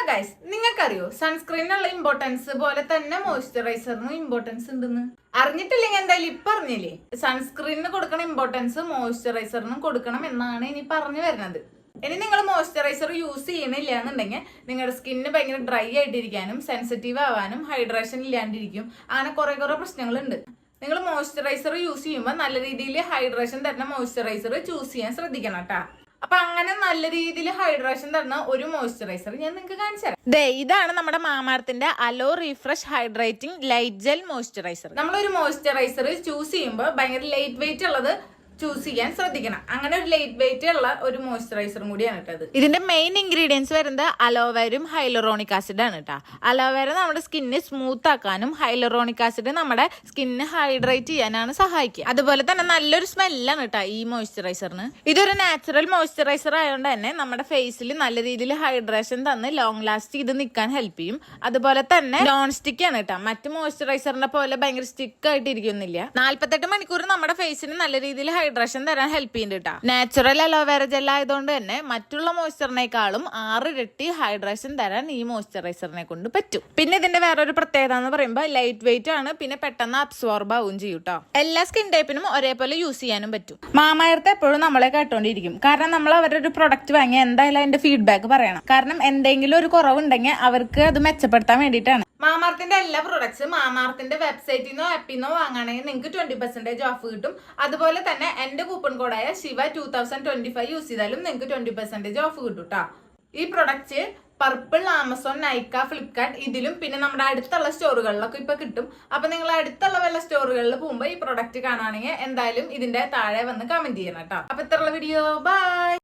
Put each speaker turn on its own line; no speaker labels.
Guys, നിങ്ങൾക്കറിയോ സൺസ്ക്രീനുള്ള importance പോലെ തന്നെ മോയ്സ്ചറൈസറിനും ഇമ്പോർട്ടൻസ് ഉണ്ടെന്ന്? അറിഞ്ഞിട്ടില്ലെങ്കിൽ എന്തായാലും ഇപ്പൊ അറിഞ്ഞില്ലേ, സൺസ്ക്രീനിന് കൊടുക്കണ ഇമ്പോർട്ടൻസ് മോയ്സ്ചറൈസറിനും കൊടുക്കണം എന്നാണ് ഇനി പറഞ്ഞു വരുന്നത്. ഇനി നിങ്ങൾ മോയ്സ്ചറൈസർ യൂസ് ചെയ്യണില്ല എന്നുണ്ടെങ്കിൽ നിങ്ങളുടെ സ്കിന്നിന് ഭയങ്കര ഡ്രൈ ആയിട്ടിരിക്കാനും സെൻസിറ്റീവ് ആവാനും ഹൈഡ്രേഷൻ ഇല്ലാണ്ടിരിക്കും, അങ്ങനെ കുറെ പ്രശ്നങ്ങളുണ്ട്. നിങ്ങൾ മോയ്സ്ചറൈസർ യൂസ് ചെയ്യുമ്പോൾ നല്ല രീതിയിൽ ഹൈഡ്രേഷൻ തരുന്ന മോയ്സ്ചറൈസർ ചൂസ് ചെയ്യാൻ ശ്രദ്ധിക്കണം കേട്ടാ. അപ്പൊ അങ്ങനെ നല്ല രീതിയിൽ ഹൈഡ്രേഷൻ തരുന്ന ഒരു മോയ്സ്ചറൈസർ ഞാൻ നിങ്ങൾക്ക് കാണിച്ചു തരാം. ഇതാണ് നമ്മുടെ മാമാർത്തിന്റെ aloe refresh hydrating light gel moisturiser. നമ്മളൊരു മോയ്സ്ചറൈസർ ചൂസ് ചെയ്യുമ്പോൾ ഭയങ്കര ലൈറ്റ് വെയിറ്റ് ഉള്ളത് ചൂസ് ചെയ്യാൻ ശ്രദ്ധിക്കണം. അങ്ങനെ ഒരു ലൈറ്റ് വെയിറ്റ് ഉള്ള ഒരു മോയ്സ്ചറൈസറും കൂടിയാണ് കേട്ടത്. ഇതിന്റെ മെയിൻ ഇൻഗ്രീഡിയൻസ് വരുന്നത് അലോവേരും ഹൈലറോണിക് ആസിഡ് ആണ് കേട്ടോ. അലോവേര നമ്മുടെ സ്കിന്നിനെ സ്മൂത്ത് ആക്കാനും ഹൈലറോണിക് ആസിഡ് നമ്മുടെ സ്കിന്നിനെ ഹൈഡ്രേറ്റ് ചെയ്യാനാണ് സഹായിക്കുക. അതുപോലെ തന്നെ നല്ലൊരു സ്മെല്ലാണ് കേട്ടോ ഈ മോയ്സ്ചറൈസറിന്. ഇതൊരു നാച്ചുറൽ മോയ്സ്ചറൈസർ ആയതുകൊണ്ട് തന്നെ നമ്മുടെ ഫേസിൽ നല്ല രീതിയിൽ ഹൈഡ്രേഷൻ തന്ന് ലോങ് ലാസ്റ്റ് ചെയ്ത് നിൽക്കാൻ ഹെൽപ്പ് ചെയ്യും. അതുപോലെ തന്നെ നോൺ സ്റ്റിക്ക് ആണ് കേട്ടോ. മറ്റു മോയ്സ്ചറൈസറിനെ പോലെ ഭയങ്കര സ്റ്റിക്ക് ആയിട്ട് ഇരിക്കുന്നില്ല. 48 മണിക്കൂർ നമ്മുടെ ഫേസിന് നല്ല രീതിയിൽ ഹൈഡ്രേഷൻ തരാൻ ഹെൽപ്പ് ചെയ്യുന്നുണ്ട് കേട്ടോ. നാച്ചുറൽ അലോവേര ജെൽ ആയതുകൊണ്ട് തന്നെ മറ്റുള്ള മോയ്സ്ചറിനേക്കാളും 6 ഇരട്ടി ഹൈഡ്രേഷൻ തരാൻ ഈ മോയ്സ്ചറൈസറിനെ കൊണ്ട് പറ്റും. പിന്നെ ഇതിന്റെ വേറൊരു പ്രത്യേകത എന്ന് പറയുമ്പോൾ ലൈറ്റ് വെയിറ്റ് ആണ്, പിന്നെ പെട്ടെന്ന് അബ്സോർബ് ആവും ചെയ്യും കേട്ടോ. എല്ലാ സ്കിൻ ടൈപ്പിനും ഒരേപോലെ യൂസ് ചെയ്യാനും പറ്റും. മാമയെർത്ത് എപ്പോഴും നമ്മളെ കേട്ടോണ്ടിരിക്കും, കാരണം നമ്മൾ അവരുടെ ഒരു പ്രൊഡക്റ്റ് വാങ്ങി എന്തായാലും അതിന്റെ ഫീഡ്ബാക്ക് പറയണം. കാരണം എന്തെങ്കിലും ഒരു കുറവുണ്ടെങ്കിൽ അവർക്ക് അത് മെച്ചപ്പെടുത്താൻ വേണ്ടിയിട്ടാണ്. മാമാർത്തിന്റെ എല്ലാ പ്രൊഡക്ട്സും മാമാർത്തിന്റെ വെബ്സൈറ്റിൽ നിന്നോ ആപ്പിൽ നിന്നോ വാങ്ങുകയാണെങ്കിൽ നിങ്ങൾക്ക് 20% ഓഫ് കിട്ടും. അതുപോലെ തന്നെ എന്റെ കൂപ്പൺ കോഡായ ശിവ 2025 യൂസ് ചെയ്താലും നിങ്ങൾക്ക് 20% ഓഫ് കിട്ടും കേട്ടോ. ഈ product purple, Amazon, Nykaa, Flipkart ഇതിലും പിന്നെ നമ്മുടെ അടുത്തുള്ള സ്റ്റോറുകളിലൊക്കെ ഇപ്പൊ കിട്ടും. അപ്പൊ നിങ്ങൾ അടുത്തുള്ള വല്ല സ്റ്റോറുകളിൽ പോകുമ്പോൾ ഈ പ്രൊഡക്റ്റ് കാണുകയാണെങ്കിൽ എന്തായാലും ഇതിന്റെ താഴെ വന്ന് കമന്റ് ചെയ്യണം കേട്ടോ. അപ്പൊ ഇത്രയുള്ള വീഡിയോ, ബൈ.